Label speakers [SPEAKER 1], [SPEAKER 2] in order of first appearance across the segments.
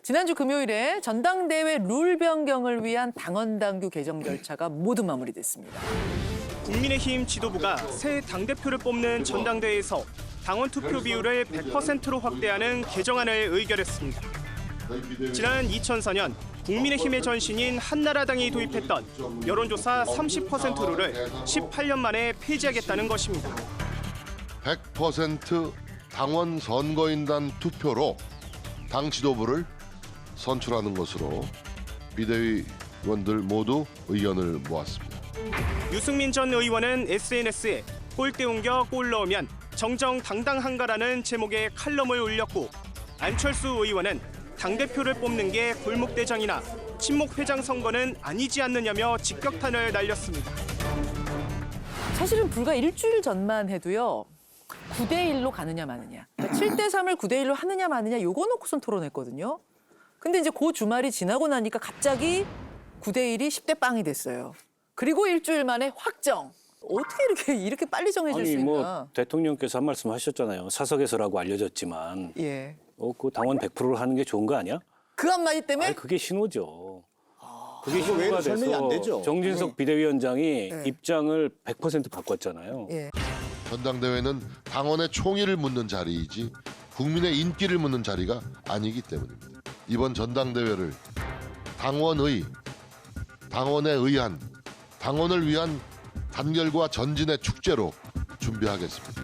[SPEAKER 1] 지난주 금요일에 전당대회 룰 변경을 위한 당헌당규 개정 절차가 모두 마무리됐습니다.
[SPEAKER 2] 국민의힘 지도부가 새 당대표를 뽑는 전당대회에서 당원 투표 비율을 100%로 확대하는 개정안을 의결했습니다. 지난 2004년 국민의힘의 전신인 한나라당이 도입했던 여론조사 30% 룰을 18년 만에 폐지하겠다는 것입니다.
[SPEAKER 3] 100% 당원 선거인단 투표로 당 지도부를 선출하는 것으로 비대위원들 모두 의견을 모았습니다.
[SPEAKER 2] 유승민 전 의원은 SNS에 골대 옮겨 골 넣으면 정정당당한가라는 제목의 칼럼을 올렸고, 안철수 의원은 당대표를 뽑는 게 골목대장이나 친목회장 선거는 아니지 않느냐며 직격탄을 날렸습니다.
[SPEAKER 1] 사실은 불과 일주일 전만 해도요. 9대1로 가느냐 마느냐. 그러니까 7대3을 9대1로 하느냐 마느냐 요거 놓고선 토론했거든요. 근데 이제 그 주말이 지나고 나니까 갑자기 9대1이 10대 빵이 됐어요. 그리고 일주일 만에 확정. 어떻게 이렇게 빨리 정해질 수 있나.
[SPEAKER 4] 뭐 대통령께서 한 말씀 하셨잖아요. 사석에서라고 알려졌지만
[SPEAKER 1] 예.
[SPEAKER 4] 그 당원 100%를 하는 게 좋은 거 아니야?
[SPEAKER 1] 그 한마디 때문에?
[SPEAKER 4] 아니, 그게 신호죠. 그게
[SPEAKER 5] 그거
[SPEAKER 4] 신호가
[SPEAKER 5] 외에도 설명이 안 되죠.
[SPEAKER 4] 돼서 정진석 비대위원장이
[SPEAKER 1] 네.
[SPEAKER 4] 입장을 100% 바꿨잖아요.
[SPEAKER 1] 예.
[SPEAKER 3] 전당대회는 당원의 총의를 묻는 자리이지 국민의 인기를 묻는 자리가 아니기 때문입니다. 이번 전당대회를 당원의, 당원에 의한, 당원을 위한 단결과 전진의 축제로 준비하겠습니다.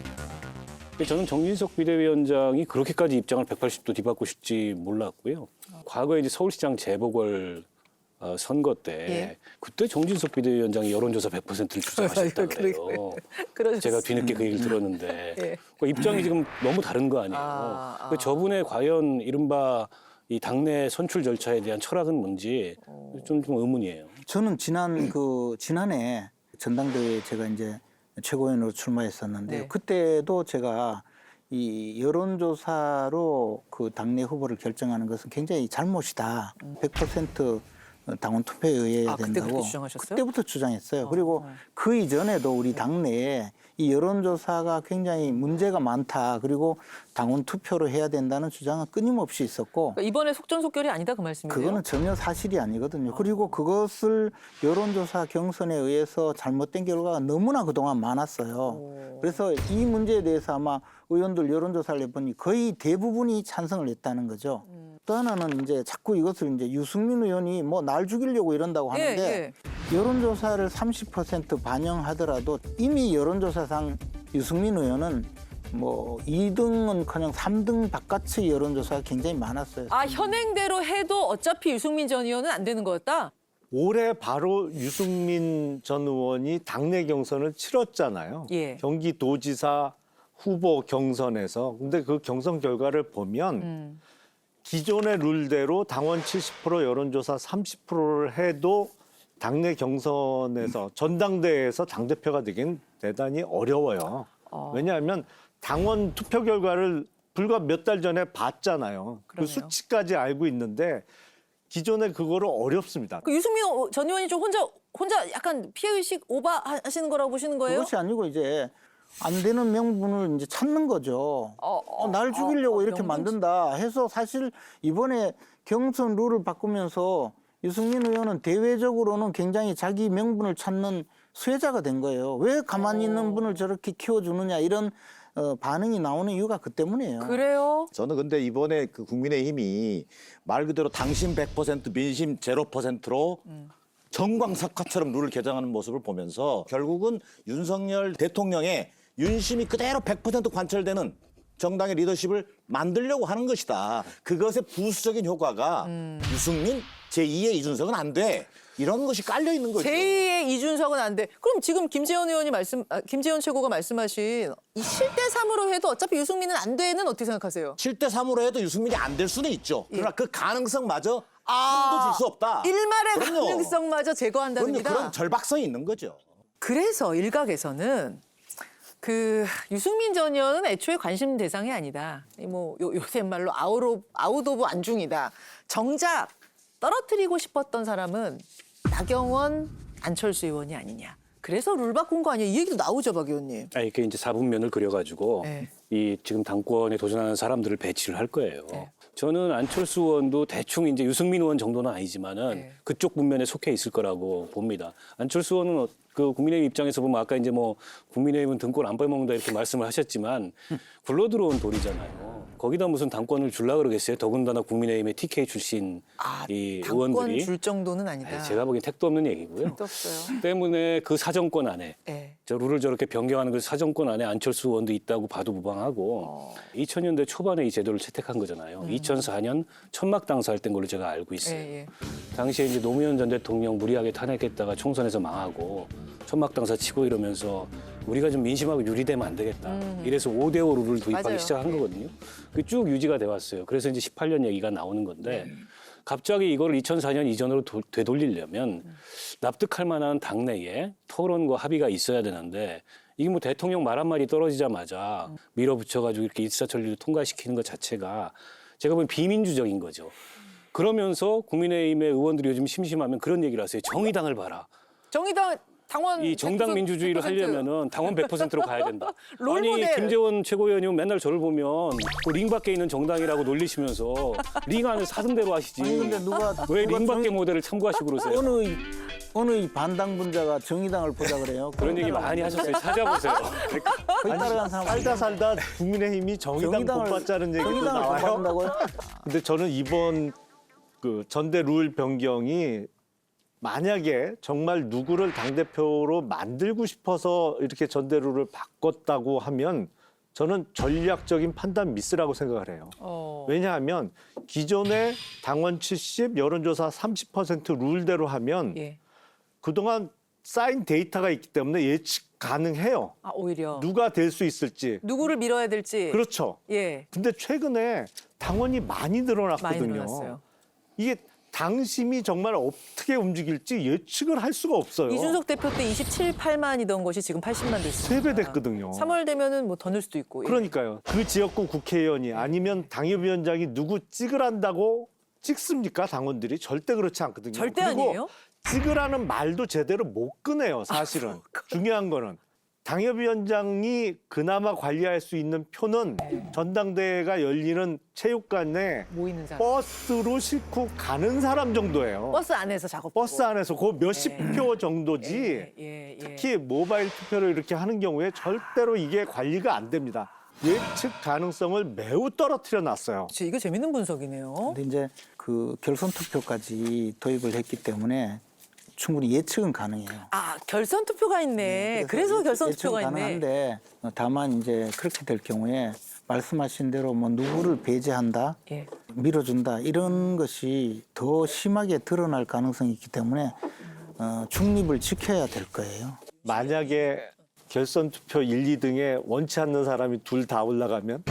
[SPEAKER 4] 근데 저는 정진석 비대위원장이 그렇게까지 입장을 180도 뒤바꾸실지 몰랐고요. 과거에 이제 서울시장 재보궐 선거 때
[SPEAKER 1] 예.
[SPEAKER 4] 그때 정진석 비대위원장이 여론조사 100%를 주장하셨다 그래요. 제가 뒤늦게 그 얘기를 들었는데
[SPEAKER 1] 예.
[SPEAKER 4] 그 입장이 지금 너무 다른 거 아니에요. 저분의 과연 이른바 이 당내 선출 절차에 대한 철학은 뭔지 좀 의문이에요.
[SPEAKER 5] 저는 지난해 전당대회에 제가 이제 최고위원으로 출마했었는데요.
[SPEAKER 1] 네.
[SPEAKER 5] 그때도 제가 이 여론조사로 그 당내 후보를 결정하는 것은 굉장히 잘못이다. 100% 당원 투표에 의해야 된다고.
[SPEAKER 1] 그때부터 주장하셨어요?
[SPEAKER 5] 그때부터 주장했어요. 그리고 그 이전에도 우리 당내에 이 여론조사가 굉장히 문제가 많다. 그리고 당원 투표로 해야 된다는 주장은 끊임없이 있었고.
[SPEAKER 1] 그러니까 이번에 속전속결이 아니다 그 말씀이세요?
[SPEAKER 5] 그거는 전혀 사실이 아니거든요. 그리고 그것을 여론조사 경선에 의해서 잘못된 결과가 너무나 그동안 많았어요. 그래서 이 문제에 대해서 아마 의원들 여론조사를 해보니 거의 대부분이 찬성을 했다는 거죠. 또 하나는 이제 자꾸 이것을 이제 유승민 의원이 뭐 날 죽이려고 이런다고 하는데 여론조사를 30% 반영하더라도 이미 여론조사상 유승민 의원은 뭐 2등은커녕 3등 바깥의 여론조사가 굉장히 많았어요.
[SPEAKER 1] 현행대로 해도 어차피 유승민 전 의원은 안 되는 거였다?
[SPEAKER 6] 올해 바로 유승민 전 의원이 당내 경선을 치렀잖아요.
[SPEAKER 1] 예.
[SPEAKER 6] 경기도지사 후보 경선에서. 근데 그 경선 결과를 보면 기존의 룰대로 당원 70% 여론조사 30%를 해도 당내 경선에서 전당대회에서 당대표가 되긴 대단히 어려워요. 왜냐하면 당원 투표 결과를 불과 몇 달 전에 봤잖아요. 그
[SPEAKER 1] 그러네요.
[SPEAKER 6] 수치까지 알고 있는데 기존에 그거를 어렵습니다.
[SPEAKER 1] 그 유승민 전 의원이 좀 혼자 약간 피해의식 오버하시는 거라고 보시는 거예요?
[SPEAKER 5] 그것이 아니고 이제 안 되는 명분을 이제 찾는 거죠. 날 죽이려고 이렇게 만든다 해서 사실 이번에 경선 룰을 바꾸면서 유승민 의원은 대외적으로는 굉장히 자기 명분을 찾는 수혜자가 된 거예요. 왜 가만히 있는 분을 저렇게 키워주느냐 이런 반응이 나오는 이유가 그 때문이에요.
[SPEAKER 1] 그래요?
[SPEAKER 7] 저는 근데 이번에 그 국민의힘이 말 그대로 당신 100% 민심 0%로 정광석화처럼 룰을 개정하는 모습을 보면서 결국은 윤석열 대통령의 윤심이 그대로 100% 관철되는 정당의 리더십을 만들려고 하는 것이다. 그것의 부수적인 효과가 유승민, 제2의 이준석은 안 돼. 이런 것이 깔려 있는 거죠.
[SPEAKER 1] 제2의 이준석은 안 돼. 그럼 지금 김재원 최고가 말씀하신 이 7대3으로 해도 어차피 유승민은 안 돼는 어떻게 생각하세요?
[SPEAKER 7] 7대3으로 해도 유승민이 안 될 수는 있죠. 그러나 그 가능성마저 한도 줄 수 없다.
[SPEAKER 1] 일말의
[SPEAKER 7] 그럼요.
[SPEAKER 1] 가능성마저 제거한다는
[SPEAKER 7] 그럼요.
[SPEAKER 1] 겁니다.
[SPEAKER 7] 그런 절박성이 있는 거죠.
[SPEAKER 1] 그래서 일각에서는 그 유승민 전 의원은 애초에 관심 대상이 아니다. 뭐 요새 말로 아웃 오브 안중이다. 정작 떨어뜨리고 싶었던 사람은 나경원, 안철수 의원이 아니냐. 그래서 룰 바꾼 거 아니야? 이 얘기도 나오죠, 박 의원님.
[SPEAKER 4] 이렇게 이제 사분면을 그려가지고
[SPEAKER 1] 네.
[SPEAKER 4] 이 지금 당권에 도전하는 사람들을 배치를 할 거예요.
[SPEAKER 1] 네.
[SPEAKER 4] 저는 안철수 의원도 대충 이제 유승민 의원 정도는 아니지만은
[SPEAKER 1] 네.
[SPEAKER 4] 그쪽 문면에 속해 있을 거라고 봅니다. 안철수 의원은 그 국민의힘 입장에서 보면 아까 이제 뭐 국민의힘은 등골 안 빼먹는다 이렇게 말씀을 하셨지만 굴러 들어온 돌이잖아요. 거기다 무슨 당권을 줄라 그러겠어요. 더군다나 국민의힘의 TK 출신 이
[SPEAKER 1] 당권
[SPEAKER 4] 의원들이.
[SPEAKER 1] 줄 정도는 아니다.
[SPEAKER 4] 아니, 제가 보기엔 택도 없는 얘기고요.
[SPEAKER 1] 또 없어요.
[SPEAKER 4] 때문에 그 사정권 안에
[SPEAKER 1] 네.
[SPEAKER 4] 저 룰을 저렇게 변경하는 그 사정권 안에 안철수 의원도 있다고 봐도 무방하고 2000년대 초반에 이 제도를 채택한 거잖아요. 2004년 천막 당사할 땐 걸로 제가 알고 있어요.
[SPEAKER 1] 예, 예.
[SPEAKER 4] 당시에 이제 노무현 전 대통령 무리하게 탄핵했다가 총선에서 망하고 천막 당사 치고 이러면서 우리가 좀 민심하고 유리되면 안 되겠다. 이래서 5대5 룰을 도입하기
[SPEAKER 1] 맞아요.
[SPEAKER 4] 시작한 거거든요. 그게 쭉 유지가 돼 왔어요. 그래서 이제 18년 얘기가 나오는 건데 갑자기 이걸 2004년 이전으로 되돌리려면 납득할 만한 당내에 토론과 합의가 있어야 되는데 이게 뭐 대통령 말 한마디 떨어지자마자 밀어붙여가지고 이렇게 일사천리로 통과시키는 것 자체가 제가 보기엔 비민주적인 거죠. 그러면서 국민의힘의 의원들이 요즘 심심하면 그런 얘기를 하세요. 정의당을 봐라.
[SPEAKER 1] 정의당 당원
[SPEAKER 4] 이 정당
[SPEAKER 1] 100%,
[SPEAKER 4] 민주주의를
[SPEAKER 1] 100%.
[SPEAKER 4] 하려면은 당원 100%로 가야 된다.
[SPEAKER 1] 롤
[SPEAKER 4] 아니
[SPEAKER 1] 모델.
[SPEAKER 4] 김재원 최고위원님은 맨날 저를 보면 그링 밖에 있는 정당이라고 놀리시면서 링 안에서 하던대로 하시지.
[SPEAKER 5] 아니 근데 누가
[SPEAKER 4] 왜
[SPEAKER 5] 누가
[SPEAKER 4] 링 밖에
[SPEAKER 5] 정의-
[SPEAKER 4] 모델을 참고하시고 그러세요?
[SPEAKER 5] 어느 이 반당 분자가 정의당을 보자 그래요?
[SPEAKER 4] 그런 얘기 많이 하셨어요. 찾아보세요.
[SPEAKER 5] 거기 따라간 사람
[SPEAKER 6] 살다 국민의힘이 정의당 본받자는 얘기도
[SPEAKER 5] 정의당을
[SPEAKER 6] 나와요.
[SPEAKER 5] 본받는다고요?
[SPEAKER 6] 근데 저는 이번 그 전대 룰 변경이 만약에 정말 누구를 당대표로 만들고 싶어서 이렇게 전대 룰을 바꿨다고 하면 저는 전략적인 판단 미스라고 생각을 해요. 왜냐하면 기존의 당원 70, 여론조사 30% 룰대로 하면
[SPEAKER 1] 예.
[SPEAKER 6] 그동안 쌓인 데이터가 있기 때문에 예측 가능해요.
[SPEAKER 1] 아, 오히려
[SPEAKER 6] 누가 될 수 있을지.
[SPEAKER 1] 누구를 밀어야 될지.
[SPEAKER 6] 그렇죠.
[SPEAKER 1] 예.
[SPEAKER 6] 근데 최근에 당원이 많이 늘어났거든요.
[SPEAKER 1] 많이 늘어났어요.
[SPEAKER 6] 이게 당심이 정말 어떻게 움직일지 예측을 할 수가 없어요.
[SPEAKER 1] 이준석 대표 때 27, 8만이던 것이 지금 80만 됐습니다.
[SPEAKER 6] 3배 됐거든요.
[SPEAKER 1] 3월 되면은 뭐 더 늘 수도 있고. 예.
[SPEAKER 6] 그러니까요. 그 지역구 국회의원이 아니면 당협위원장이 누구 찍으란다고 찍습니까? 당원들이 절대 그렇지 않거든요.
[SPEAKER 1] 절대
[SPEAKER 6] 그리고
[SPEAKER 1] 아니에요?
[SPEAKER 6] 찍으라는 말도 제대로 못 꺼내요. 사실은. 중요한 거는. 당협위원장이 그나마 관리할 수 있는 표는 전당대회가 열리는 체육관에
[SPEAKER 1] 모이는 사람.
[SPEAKER 6] 버스로 싣고 가는 사람 정도예요.
[SPEAKER 1] 버스 안에서 작업.
[SPEAKER 6] 버스 안에서 그 몇십 표 정도지.
[SPEAKER 1] 예.
[SPEAKER 6] 특히 모바일 투표를 이렇게 하는 경우에 절대로 이게 관리가 안 됩니다. 예측 가능성을 매우 떨어뜨려 놨어요.
[SPEAKER 1] 이거 재밌는 분석이네요.
[SPEAKER 5] 근데 이제 그 결선 투표까지 도입을 했기 때문에 충분히 예측은 가능해요.
[SPEAKER 1] 아, 결선 투표가 있네. 그래서 결선
[SPEAKER 5] 예측은
[SPEAKER 1] 투표가 있네.
[SPEAKER 5] 가능한데 다만 이제 그렇게 될 경우에 말씀하신 대로 뭐 누구를 배제한다,
[SPEAKER 1] 예.
[SPEAKER 5] 밀어준다 이런 것이 더 심하게 드러날 가능성이 있기 때문에 중립을 지켜야 될 거예요.
[SPEAKER 6] 만약에 결선 투표 1, 2등에 원치 않는 사람이 둘 다 올라가면